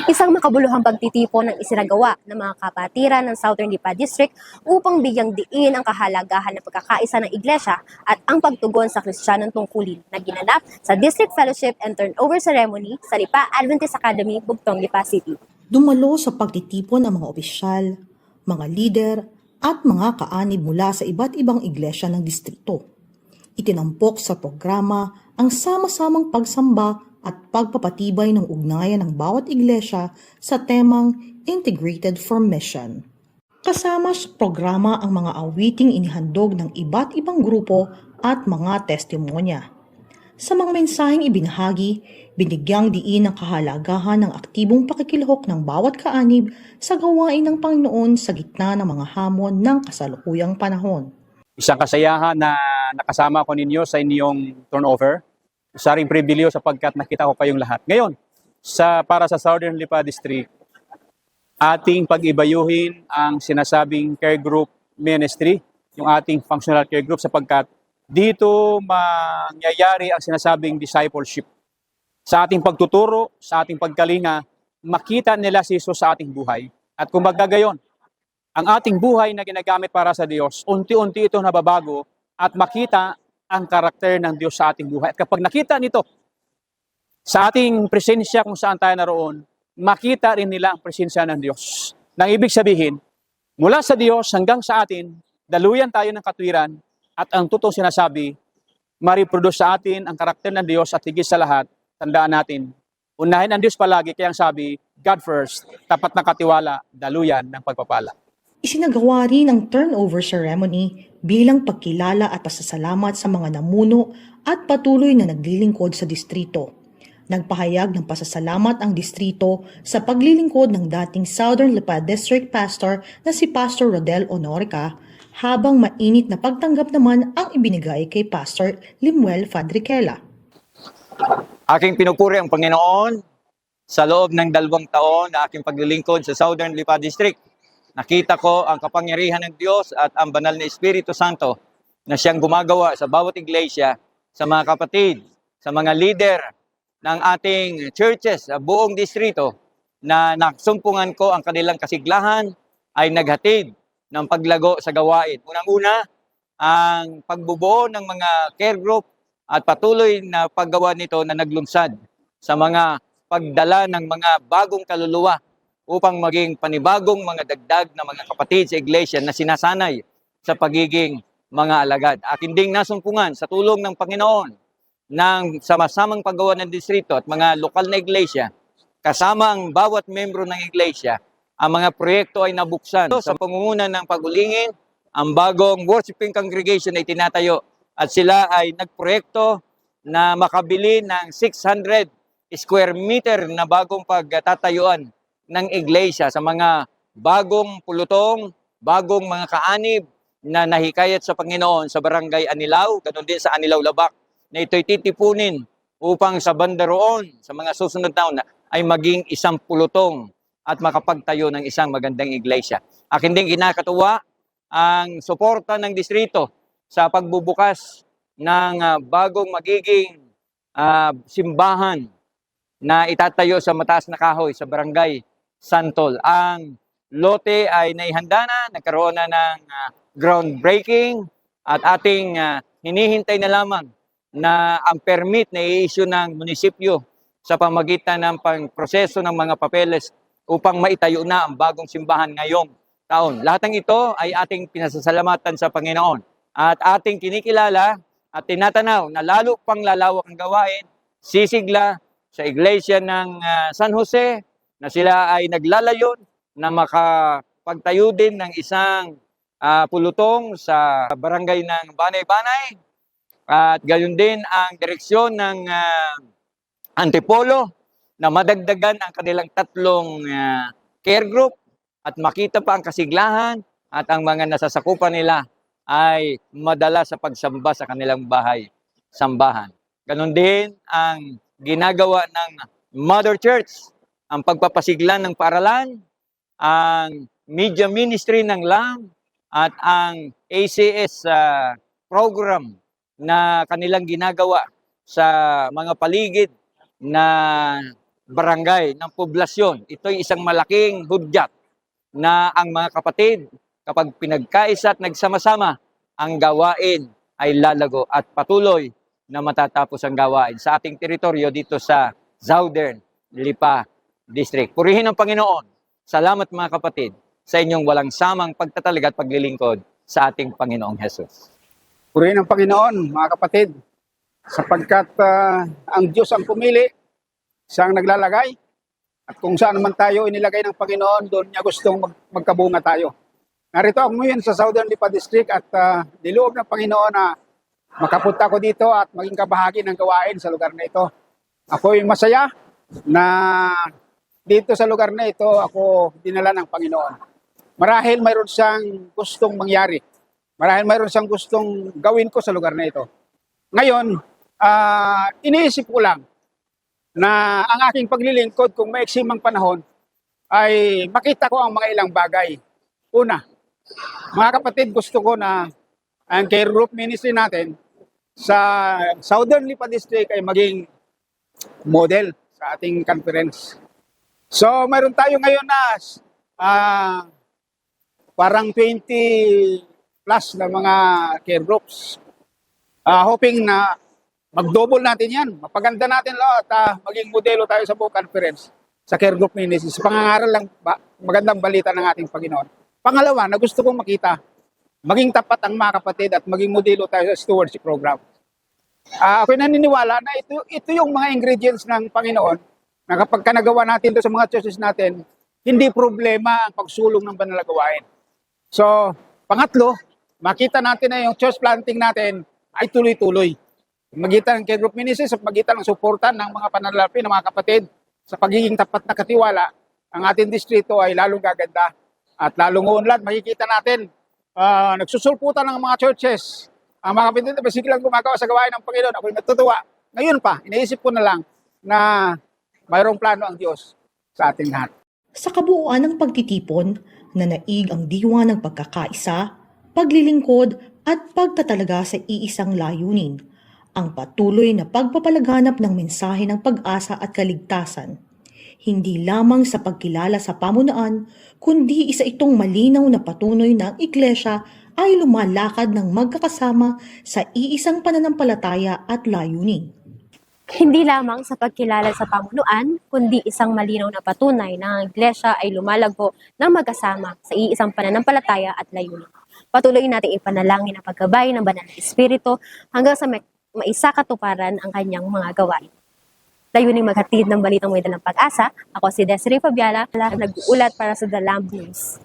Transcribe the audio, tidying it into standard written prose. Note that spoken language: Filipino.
Isang makabuluhang pagtitipon ng isinagawa ng mga kapatiran ng Southern Lipa District upang bigyang diin ang kahalagahan ng pagkakaisa ng iglesia at ang pagtugon sa Kristiyanong tungkulin na ginanap sa District Fellowship and Turnover Ceremony sa Lipa Adventist Academy, Bugtong, Lipa City. Dumalo sa pagtitipon ang mga opisyal, mga lider at mga kaanib mula sa iba't ibang iglesia ng distrito. Itinampok sa programa ang sama-samang pagsamba at pagpapatibay ng ugnayan ng bawat iglesia sa temang Integrated for Mission. Kasama sa programa ang mga awiting inihandog ng iba't ibang grupo at mga testimonya. Sa mga mensaheng ibinahagi, binigyang diin ang kahalagahan ng aktibong pakikilahok ng bawat kaanib sa gawain ng Panginoon sa gitna ng mga hamon ng kasalukuyang panahon. Isang kasayahan na nakasama ko ninyo sa inyong turnover. Isa ring pribilyo sapagkat nakita ko kayong lahat. Ngayon, para sa Southern Lipa District, ating pag-ibayuhin ang sinasabing care group ministry, yung ating functional care group sapagkat dito mangyayari ang sinasabing discipleship. Sa ating pagtuturo, sa ating pagkalinga, makita nila si Jesus sa ating buhay. At kung magagayon, ang ating buhay na ginagamit para sa Diyos, unti-unti ito nababago at makita ang karakter ng Diyos sa ating buhay. At kapag nakita nito sa ating presensya kung saan tayo naroon, makita rin nila ang presensya ng Diyos. Nang ibig sabihin, mula sa Diyos hanggang sa atin, daluyan tayo ng katwiran at ang totoong sinasabi, mariproduce sa atin ang karakter ng Diyos at higit sa lahat, tandaan natin, unahin ang Diyos palagi, kaya ang sabi, God first, tapat na katiwala, daluyan ng pagpapala. Isinagawa rin ang turnover ceremony bilang pagkilala at pasasalamat sa mga namuno at patuloy na naglilingkod sa distrito. Nagpahayag ng pasasalamat ang distrito sa paglilingkod ng dating Southern Lipa District Pastor na si Pastor Rodel Honorica, habang mainit na pagtanggap naman ang ibinigay kay Pastor Limuel Fadriquela. Aking pinupuri ang Panginoon sa loob ng 2 taon na aking paglilingkod sa Southern Lipa District. Nakita ko ang kapangyarihan ng Diyos at ang banal na Espiritu Santo na siyang gumagawa sa bawat iglesia, sa mga kapatid, sa mga leader ng ating churches sa buong distrito na naksumpungan ko ang kanilang kasiglahan ay naghatid ng paglago sa gawain. Unang-una, ang pagbubuo ng mga care group at patuloy na paggawa nito na naglunsad sa mga pagdala ng mga bagong kaluluwa upang maging panibagong mga dagdag na mga kapatid sa iglesia na sinasanay sa pagiging mga alagad. Akin ding nasumpungan sa tulong ng Panginoon ng sama-samang paggawa ng distrito at mga lokal na iglesia, kasama ang bawat membro ng iglesia, ang mga proyekto ay nabuksan. Sa pangunguna ng pag-ulingin, ang bagong worshiping congregation ay tinatayo at sila ay nagproyekto na makabili ng 600 square meter na bagong pagtatayuan ng iglesia sa mga bagong pulutong, bagong mga kaanib na nahikayat sa Panginoon sa barangay Anilao, ganoon din sa Anilao Labak, na ito'y titipunin upang sa banda roon, sa mga susunod taon ay maging isang pulutong at makapagtayo ng isang magandang iglesia. Akin din kinakatuwa ang suporta ng distrito sa pagbubukas ng bagong magiging simbahan na itatayo sa mataas na kahoy sa barangay Santol. Ang lote ay naihanda na, nagkaroon na ng groundbreaking at ating hinihintay na lamang na ang permit na i-issue ng munisipyo sa pamagitan ng pangproseso ng mga papeles upang maitayo na ang bagong simbahan ngayong taon. Lahat ng ito ay ating pinasasalamatan sa Panginoon at ating kinikilala at tinatanaw na lalo pang lalawak ang gawain, sisigla sa iglesia ng San Jose, na sila ay naglalayon na makapagtayo din ng isang pulutong sa barangay ng Banay-Banay at gayon din ang direksyon ng Antipolo na madagdagan ang kanilang 3 care group at makita pa ang kasiglahan at ang mga nasasakupan nila ay madala sa pagsamba sa kanilang bahay-sambahan. Ganon din ang ginagawa ng Mother Church, ang pagpapasigla ng paaralan, ang media ministry ng LAM, at ang ACS program na kanilang ginagawa sa mga paligid na barangay, ng poblasyon. Ito'y isang malaking hudyat na ang mga kapatid, kapag pinagkaisa at nagsama-sama, ang gawain ay lalago at patuloy na matatapos ang gawain sa ating teritoryo dito sa Southern Lipa District. Purihin ang Panginoon. Salamat mga kapatid sa inyong walang samang pagtatalag at paglilingkod sa ating Panginoong Hesus. Purihin ang Panginoon, mga kapatid, sapagkat ang Diyos ang pumili, siya ang naglalagay, at kung saan naman tayo inilagay ng Panginoon, doon niya gustong magkabunga tayo. Narito ako ngayon sa Southern Lipa District at niloob ng Panginoon na makapunta ko dito at maging kabahagi ng gawain sa lugar na ito. Ako'y masaya na dito sa lugar na ito ako dinala ng Panginoon. Marahil mayroon siyang gustong mangyari. Marahil mayroon siyang gustong gawin ko sa lugar na ito. Ngayon, iniisip ko lang na ang aking paglilingkod kung may eksimang panahon ay makita ko ang mga ilang bagay. Una, mga kapatid, gusto ko na ang care group ministry natin sa Southern Lipa District ay maging model sa ating conference. So, mayroon tayo ngayon na parang 20 plus na mga care groups. Hoping na mag-double natin yan. Mapaganda natin lahat. Maging modelo tayo sa buong conference sa care group ministry. Sa pangangaral lang, magandang balita ng ating Panginoon. Pangalawa, na gusto kong makita, maging tapat ang mga kapatid at maging modelo tayo sa stewardship program. Ako'y naniniwala na ito yung mga ingredients ng Panginoon na kapag nagawa natin ito sa mga churches natin, hindi problema ang pagsulong ng banal na gawain. So, pangatlo, makita natin na yung church planting natin ay tuloy-tuloy. Magitan ng care group ministry, sa magitan ng suportan ng mga pananalapi ng mga kapatid, sa pagiging tapat na katiwala, ang ating distrito ay lalong gaganda at lalong uunlad. Makikita natin, nagsusulputan ng mga churches. Ang mga kapatid, basig lang gumagawa sa gawain ng Panginoon. Ako'y natutuwa. Ngayon pa, iniisip ko na lang na mayroong plano ang Diyos sa ating lahat. Sa kabuuan ng pagtitipon, nanaig ang diwa ng pagkakaisa, paglilingkod at pagtatalaga sa iisang layunin, ang patuloy na pagpapalaganap ng mensahe ng pag-asa at kaligtasan. Hindi lamang sa pagkilala sa pamunuan, kundi isa itong malinaw na patunay na ang Iglesia ay lumalakad ng magkakasama sa iisang pananampalataya at layunin. Hindi lamang sa pagkilala sa pamunuan, kundi isang malinaw na patunay na ang Iglesia ay lumalago ng magkasama sa iisang pananampalataya at layunin. Patuloy natin ipanalangin ang paggabay ng Banal na Espiritu hanggang sa maisakatuparan ang kanyang mga gawain. Layuning maghatid ng balitang may dalang pag-asa. Ako si Desiree Fabiala, nag-uulat para sa The Lamb News.